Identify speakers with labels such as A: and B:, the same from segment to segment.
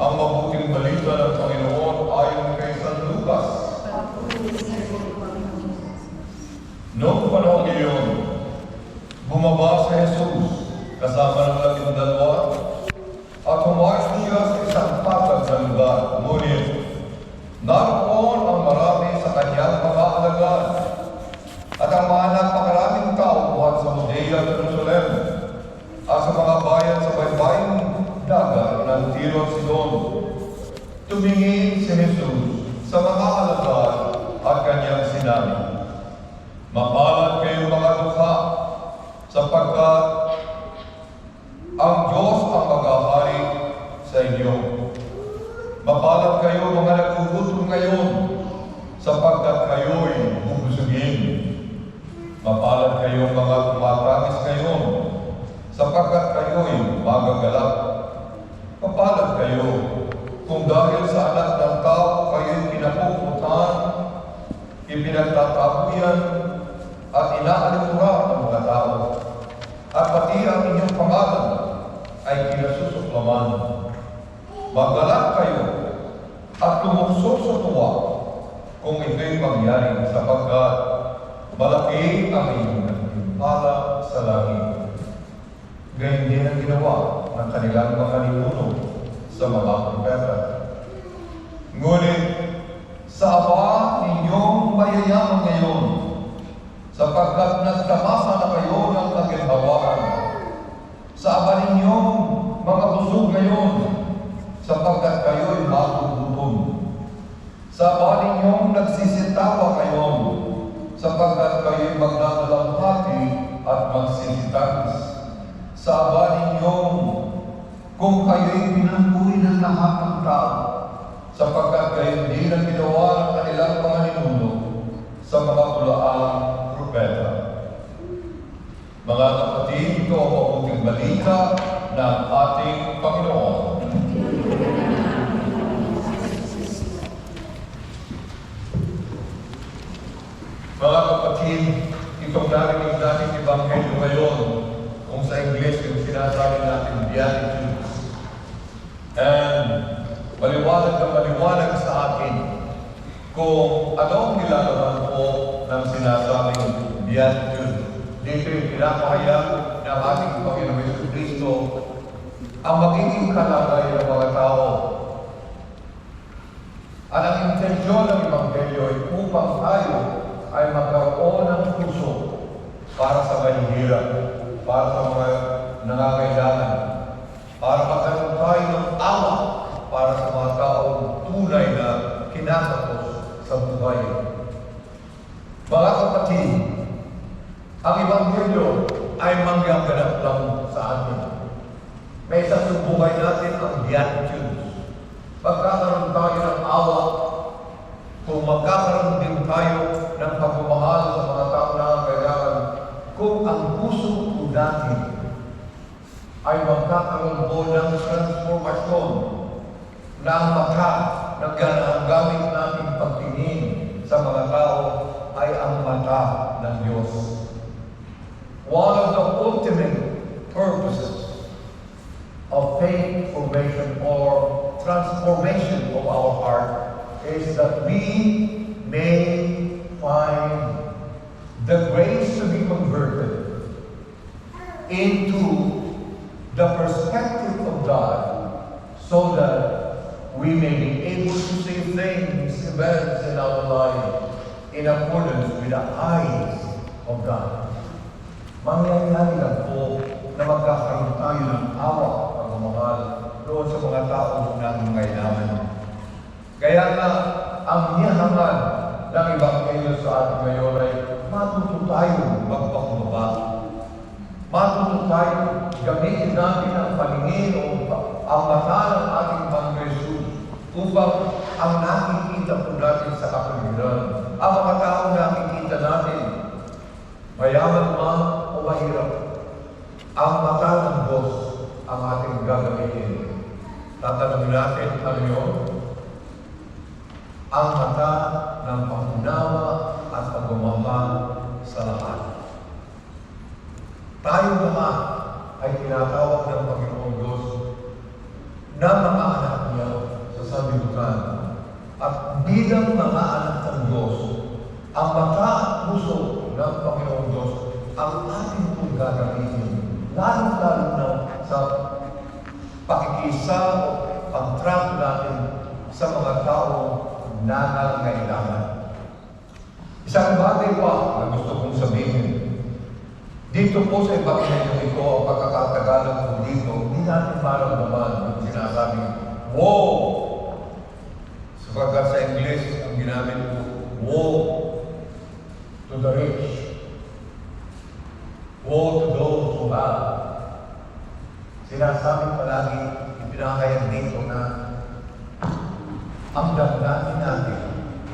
A: Ang mabuting balita ng Panginoon ayon kay San Lucas. Noong panahon iyon, bumaba si Jesus kasama ng 12 at humayos siya sa isang patag na lugar. Ngunit naroon ang marami sa kanyang mga alagad at ang mga napakaraming tao buhat sa Judea at Jerusalem at sa mga bayan sa baybaying dagat ng Tiro at Sidon. Tumingin si Jesus sa mga alagad at kanyang sinabi, "Mapalad kayo mga dukha, sapagkat ang Diyos ang maghahari sa inyo. Mapalad kayo mga nagugutom ngayon, sapagkat kayo'y bubusugin. Mapalad kayo mga tumatangis ngayon, sapagkat kayo'y magagalak. Mapalad kayo kung dahil sa anak ng tao kayo'y pinapuputan, ipinagtatabuyan, at inaalimura ng mga tao, at pati ang inyong pangalan ay kinasusuklaman. Magalak kayo at tumuksok sa tuwa kung ito'y mangyari, sapagkat malaki ang inyong nagtimpala sa langit." Ganyan din ang ginawa ng kanilang mga ninuno sa mga propeta. Ngunit sa Ama ninyong mayayaman ngayon, sapagkat nagtamasa na kayo ng kaginhawaan. Sa Ama ninyong mga busog ngayon, sapagkat kayo'y magugutom. Sa Ama ninyong nagsisitawa ngayon, sapagkat kayo'y magdadalamhati at magsisitangis. Sa Ama ninyong kung kayo'y pinangguin ng lahat ng tao, sapagkat kayo'y hindi na ginawa ng kanilang mga ninuno sa mga pulaang propeta. Mga kapatid, ito ang mabuting balita ng ating Panginoon. Mga kapatid, itong narinig natin Ebanghelyo ngayon, kung sa Ingles yung sinasabi natin Beatitudes. And maliwanag na maliwanag sa atin kung ano ang nilalaman po ng sinasabing Beatitude. Dito yung pinapahayag ng ating Panginoon Jesucristo ang magiging kalagay ng mga tao. At ang intensyon ng Ebanghelyo ay upang tayo ay magkaroon ng puso para sa mahihirap, para sa mga nangangailangan, para magkaroon tayo ng awa para sa mga taong tunay na kinakatos sa buhay. Mga kapatid, ang Ebanghelyo ay manggaganap lang sa atin. May isang buhay natin ang Beatitudes. Pagkakaroon tayo ng awa, kung magkakaroon din tayo ng pagmamahal sa mga taong nangangailangan, kung ang puso po natin ay magkakaroon po ng transformasyon na ang mata na gamit natin pagtingin sa mga tao ay ang mata ng Diyos. One of the ultimate purposes of faith formation or transformation of our heart is that we may find the grace to be converted into the perspective of God, so that we may be able to see things, events in our life in accordance with the eyes of God. Mangyayari lang po na magkakaroon tayo ng awa at pagmamahal doon sa mga taong nangangailangan. Kaya nga, ang niyahangan ng Ebanghelyo sa atin ngayon ay matuto tayo magpakumbaba. Matuto tayo gamitin natin ang paningin o ang mata ng ating Panginoon Jesus upang ang nakikita po natin sa kapaligiran, ang mga taong nakikita natin, mayaman man o mahirap, ang mata ng Diyos ang ating gagamitin. Tatanungin natin, ano yun? Ang mata ng pangunawa at pagmamahal sa lahat. Tayo naman ay tinatawag ng Panginoong Diyos na mga anak niya sanlibutan. At bilang mga anak ng Diyos, ang mata at puso ng Panginoong Diyos ang ating pong gagamitin. Lalo-lalo na sa pakikisa o pag-track natin sa mga taong nangangailangan. Isang bagay pa na gusto kong sabihin. Dito po sa Ebanghelyo ito, ang pagkakatagalog po dito, hindi natin maramdaman yung sinasabi, woe! Sapagkat sa English, ang ginamit po, woe to the rich. Woe to those who have. Sinasabi palagi, ipinakayag dito na ang damdamin natin,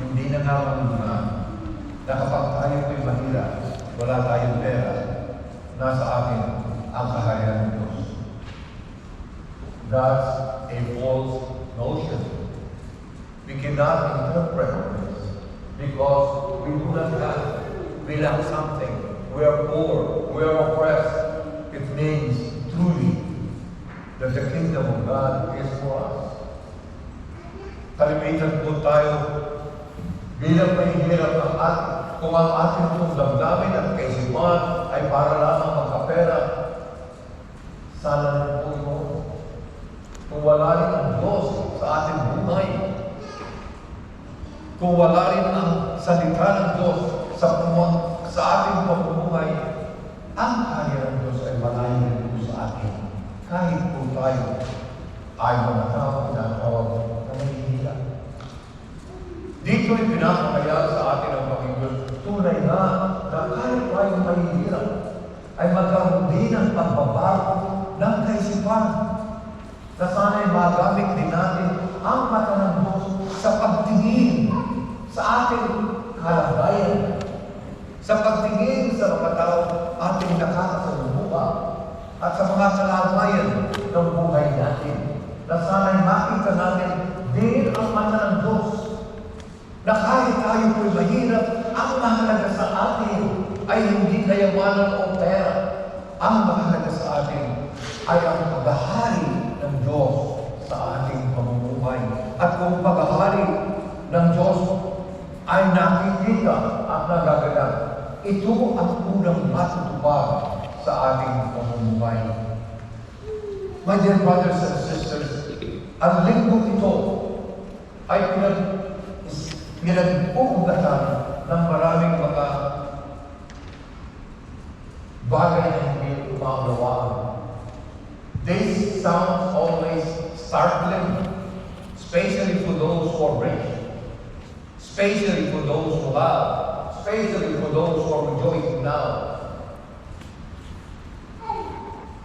A: hindi na nga manungan, na kapag tayo ko'y mahirap, wala tayong pera, nasa atin ang kaharian ng Diyos. That's a false notion. We cannot interpret this because we do not have. We lack something. We are poor. We are oppressed. It means truly that the kingdom of God is for us. Kalimitan po tayo bilang mahihirap ng atin. Kung ang ating pong damdamin at kaisipan ay para lamang magkapera, sana rin po ito. Kung wala rin ang Diyos sa ating buhay, kung wala rin ang salita ng Diyos sa ating pamumuhay, ang kaya ng Diyos ay malayo rin po sa atin. Kahit po tayo ay mga tao na tawag na mahihirap. Dito ay pinapakaya sa atin ang Panginoon. Tunay na kahit tayong mahihirap, ay magkaroon din ang pagbabago ng kaisipan. Na sana'y magamit din natin ang mata ng Diyos sa pagtingin sa ating kalagayan, sa pagtingin sa mga tao ating nakakasalubungan, at sa mga kalagayan ng buhay natin. Na sana'y makita natin din ang mata ng Diyos na kahit tayo po'y mahirap, ang mahalaga sa atin ay hindi kayamanan o pera. Ang mahalaga sa atin ay ang paghahari ng Diyos sa ating pamumuhay. At kung paghahari ng Diyos ay nakikita at nagaganap, ito ang unang matutupad sa ating pamumuhay. My dear brothers and sisters, ang lingkong ito ay pinagpupugatan ng maraming mga bagay na hindi umaunawaan. This sounds always startling, especially for those who are rich, especially for those who have, especially for those who are rejoicing now.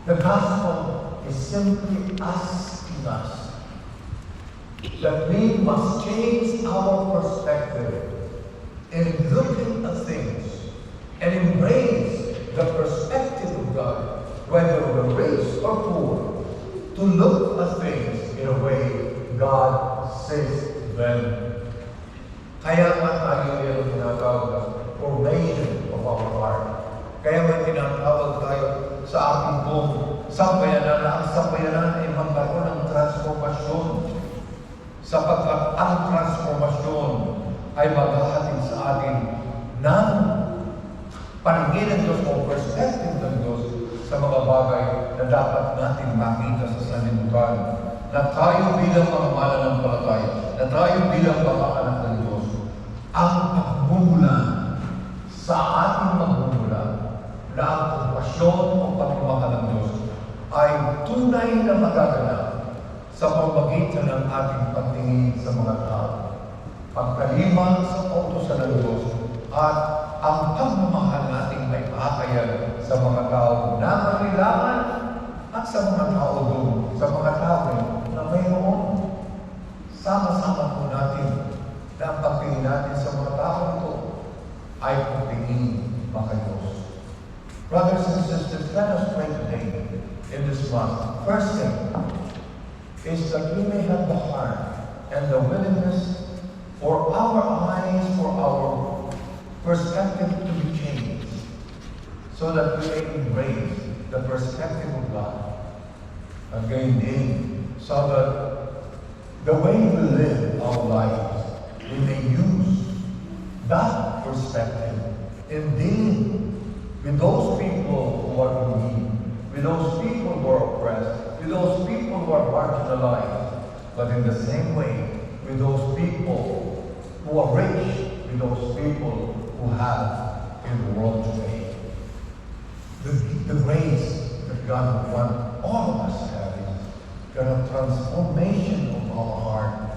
A: The gospel is simply asking us that we must change our perspective in looking at things and embrace the perspective of God, whether we're rich or poor, to look at things in a way God sees them. Kaya nga tayo yung tinatawag na formation of our heart. Kaya may tinatawag tayo sa ating buong sambayanan na ang sambayanan ay magkaroon ng transformasyon. Sapagkat ang transformasyon ay maghahatid sa atin ng paningin ng Diyos o perspective ng Diyos sa mga bagay na dapat natin makita sa sanlibutan. Na tayo bilang mga mananampalataya, na tayo bilang mga anak ng Diyos, ang pagmumulan sa ating magmumulan na ang kompasyon o pagmamahal ng Diyos ay tunay na magaganap sa pamagitan ng ating pagtingin sa mga tao, pagkalima sa kautusan ng Diyos, at ang pagmamahal nating may pakayag sa mga tao na kailangan at sa mga tao doon, sa mga tao na mayroon. Sama-sama po natin na ang pagtingin natin sa mga tao ito ay pagtingin makayos. Brothers and sisters, let us pray today in this month. First thing is that we may have the heart and the willingness for our eyes, for our perspective to be changed, so that we may embrace the perspective of God. Again, so that the way we live our lives, we may use that perspective in dealing with those people who are in need, with those people who are oppressed, with those people who are marginalized, but in the same way, with those people who are rich, with those people who have in the world today. The grace that God would want all of us to have is the transformation of our heart